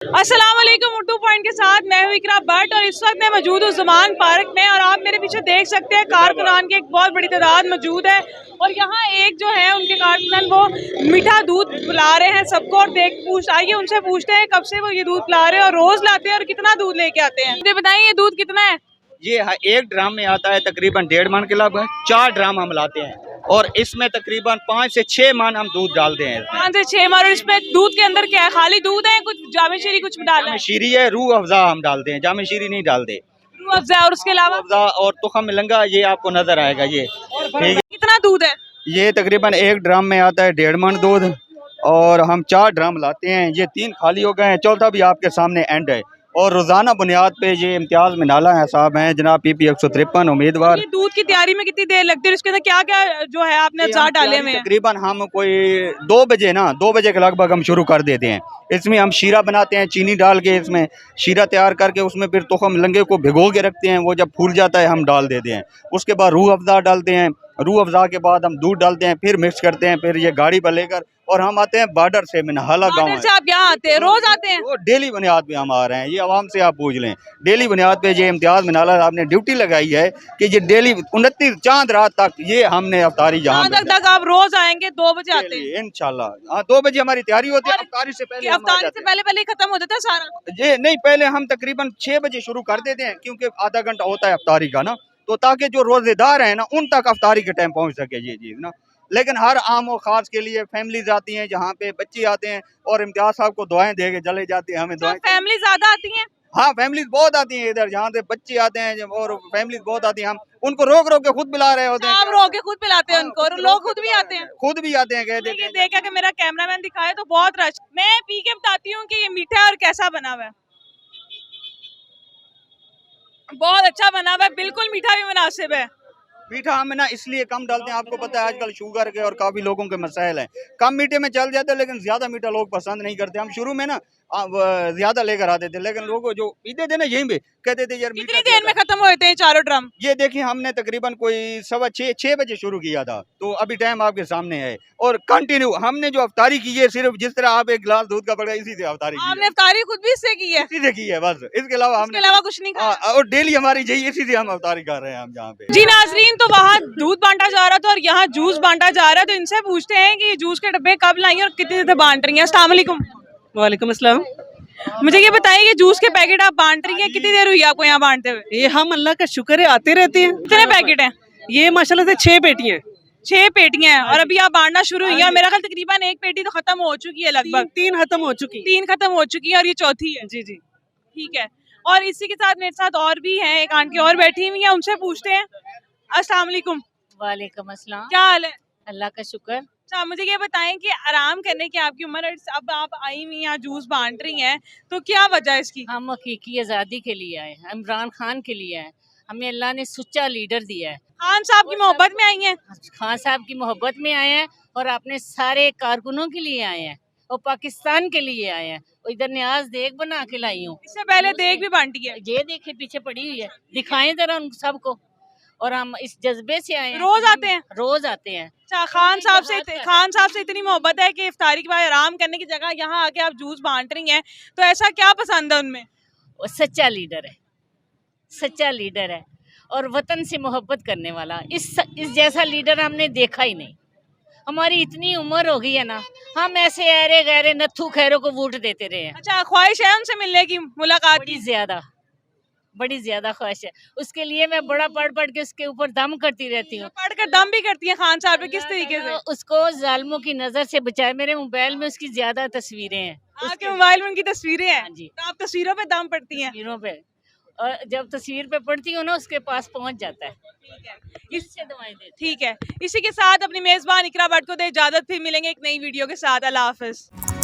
अस्सलाम वालेकुम। उर्दू पॉइंट के साथ मैं हूँ इकरा भट्ट और इस वक्त मैं मौजूद हूँ ज़ुमान पार्क में और आप मेरे पीछे देख सकते हैं कारकुनान की एक बहुत बड़ी तादाद मौजूद है और यहाँ एक जो है उनके कारकुनान वो मीठा दूध पिला रहे हैं सबको और आइए उनसे पूछते हैं कब से वो ये दूध पिला रहे हैं और रोज लाते हैं और कितना दूध लेके आते हैं। मुझे बताइए ये दूध कितना है? ये एक ड्राम में आता है तकरीबन 1.5 मन के लगभग। 4 ड्राम हम लाते हैं और इसमें तकरीबन 5 से 6 मन हम दूध डालते हैं। 5 से 6 मन। और इसमें दूध के अंदर क्या है? खाली दूध है, कुछ जामे शीरी कुछ डाला है? शीरी है, रूह अफ़ज़ा हम डालते हैं, जामे शीरी नहीं डालते। रूह अफ़ज़ा और उसके अलावा अफ़ज़ा और तुखम मिलंगा ये आपको नजर आएगा। ये ठीक है। कितना दूध है? ये तकरीबन 1 ड्राम में आता है 1.5 मन दूध और हम 4 ड्राम लाते हैं। ये 3 खाली हो गए हैं, चौथा भी आपके सामने एंड है। और रोजाना बुनियाद पे ये इम्तियाज मिनाला है साहब हैं जनाब PP 153 उम्मीदवार। ये दूध की तैयारी में कितनी देर लगती है? इसके अंदर क्या क्या जो है आपने अज़ार डाले हुए हैं? तकरीबन हम कोई 2 बजे के लगभग हम शुरू कर देते हैं। इसमें हम शीरा बनाते हैं, चीनी डाल के इसमें शीरा तैयार करके उसमें फिर तुखम लंगे को भिगो के रखते हैं। वो जब फूल जाता है हम डाल देते हैं। उसके बाद रूह अफ़ज़ा डालते हैं, रूह अफ़ज़ा के बाद हम दूध डालते हैं, फिर मिक्स करते हैं। फिर ये गाड़ी पर लेकर और हम आते हैं बॉर्डर से मिनहाला गाँव से। आप यहाँ आते हैं? रोज आते हैं? वो डेली बुनियाद पे हम आ रहे हैं। ये आवाम से आप पूछ लें, डेली बुनियाद पे ये इम्तियाज मिनाला साहब ने ड्यूटी लगाई है कि ये डेली 29 चांद रात तक ये हमने अफ्तारी जहाँ तक आप रोज आएंगे? 2 बजे आते हैं इंशाल्लाह। हाँ 2 बजे हमारी तैयारी होती है। अफ्तारी से पहले खत्म हो जाता है सारा? ये नहीं, पहले हम तकरीबन 6 बजे शुरू कर देते हैं क्योंकि आधा घंटा होता है अफ्तारी का ना, तो ताकि जो रोजेदार है ना उन तक अफ्तारी के टाइम पहुँच सके ये चीज़ ना। लेकिन हर आम और ख़ास के लिए फैमिलीज आती हैं, जहाँ पे बच्चे आते हैं और इम्तियाज साहब को दुआएं दे के चले जाते हैं। हमें दुआएं फैमिली ज्यादा आती हैं? हाँ फैमिलीज बहुत आती हैं इधर, जहाँ से बच्चे आते हैं और फैमिलीज बहुत आती हैं। हम उनको रोक रोक के खुद पिला रहे होते हैं। आप रोक के खुद पिलाते हैं उनको? और लोग खुद भी आते हैं? खुद भी आते हैं। कहते हैं देखा कि मेरा कैमरामैन दिखाए तो बहुत रश। मैं पी के बताती हूँ कि ये मीठा और कैसा बना हुआ है। बहुत अच्छा बना हुआ है, बिल्कुल मीठा भी मुनासिब है। मीठा हम ना इसलिए कम डालते हैं, आपको पता है आजकल शुगर के और काफी लोगों के मसाइल हैं। कम मीठे में चल जाते हैं लेकिन ज्यादा मीठा लोग पसंद नहीं करते। हम शुरू में ना ज्यादा लेकर आते थे लेकिन लोग जो पीते थे ना यहीं पे कहते थे यार कितनी देर में खत्म होते हैं 4 ड्रम? ये देखिए हमने तकरीबन कोई 6:15 बजे शुरू किया था, तो अभी टाइम आपके सामने है और कंटिन्यू हमने जो अफ्तारी की है सिर्फ जिस तरह आप एक गिलास दूध का पड़ा इसी से अफ्तारी की है। आपने अफ्तारी खुद भी इससे की है? इसी से की है बस, इसके अलावा कुछ नहीं खाया। और डेली हमारी यही इसी से हम अफ्तारी कर रहे हैं हम जहाँ पे। जी नाजरीन, तो वहाँ दूध बांटा जा रहा था और यहाँ जूस बांटा जा रहा है, तो इनसे पूछते हैं कि जूस के डब्बे कब लाई और कितने से बांट रही हैं। अस्सलाम वालेकुम। वालेकुम अस्सलाम। मुझे ये बताइए कि जूस के पैकेट आप बांट रही हैं, कितनी देर हुई आपको यहाँ बांटते हुए? ये हम अल्लाह का शुक्र है आते रहते हैं। कितने पैकेट हैं? ये माशाल्लाह से 6 पेटियां हैं। 6 पेटियां हैं और अभी आप बांटना शुरू हुई है। मेरा ख्याल तकरीबन 1 पेटी तो खत्म हो चुकी है लगभग। 3 खत्म हो चुकी। 3 खत्म हो चुकी है और ये चौथी है। जी जी ठीक है। और इसी के साथ मेरे साथ और भी हैं, एक आंटी और बैठी हुई है, उनसे पूछते हैं। अस्सलाम वालेकुम। वालेकुम अस्सलाम। क्या हाल है? अल्लाह का शुक्र। अच्छा, मुझे ये बताएं कि आराम करने की आपकी उम्र, अब आप आई हुई यहाँ जूस बांट रही हैं, तो क्या वजह है इसकी? हम हकीकी आज़ादी के लिए आए हैं, इमरान खान के लिए आए। हमें अल्लाह ने सुच्चा लीडर दिया है। खान साहब की मोहब्बत में आई हैं? खान साहब की मोहब्बत में आए हैं और अपने सारे कारकुनों के लिए आए हैं और पाकिस्तान के लिए आए हैं। और इधर न्याज देग बना के लाई हूँ। इससे पहले देग भी बांटी है? ये देखे पीछे पड़ी हुई है, दिखाएं जरा उन सबको। और हम इस जज्बे से आए हैं। रोज आते हैं? रोज आते हैं। अच्छा, खान साहब से इतनी मोहब्बत है कि इफ्तारी के बाद आराम करने की जगह यहाँ आके आप जूस बांट रही हैं, तो ऐसा क्या पसंद है उनमें? वो सच्चा लीडर है, सच्चा लीडर है और वतन से मोहब्बत करने वाला। इस जैसा लीडर हमने देखा ही नहीं। हमारी इतनी उम्र हो गई है ना, हम ऐसे अरे गहरे नत्थू खैरों को वोट देते रहे हैं। अच्छा, ख्वाहिश है उनसे मिलने की, मुलाकात की? बड़ी ज्यादा ख्वाहिश है। उसके लिए मैं बड़ा पढ़ पढ़ के उसके ऊपर दम करती रहती हूँ। पढ़कर दम भी करती है खान साहब पे? किस तरीके से? उसको जालिमों की नजर से बचाए। मेरे मोबाइल में उसकी ज्यादा तस्वीरें हैं। आपके मोबाइल में उनकी तस्वीरें हैं? जी। तो आप तस्वीरों पे दम पड़ती हैं? तस्वीरों पे, और जब तस्वीर पे पढ़ती हूँ ना उसके पास पहुँच जाता है। इससे दवाएं देती। ठीक है। इसी के साथ अपनी मेजबान इकरा भट्ट को दे इजाजत, फिर मिलेंगे एक नई वीडियो के साथ। अल्लाह हाफिज।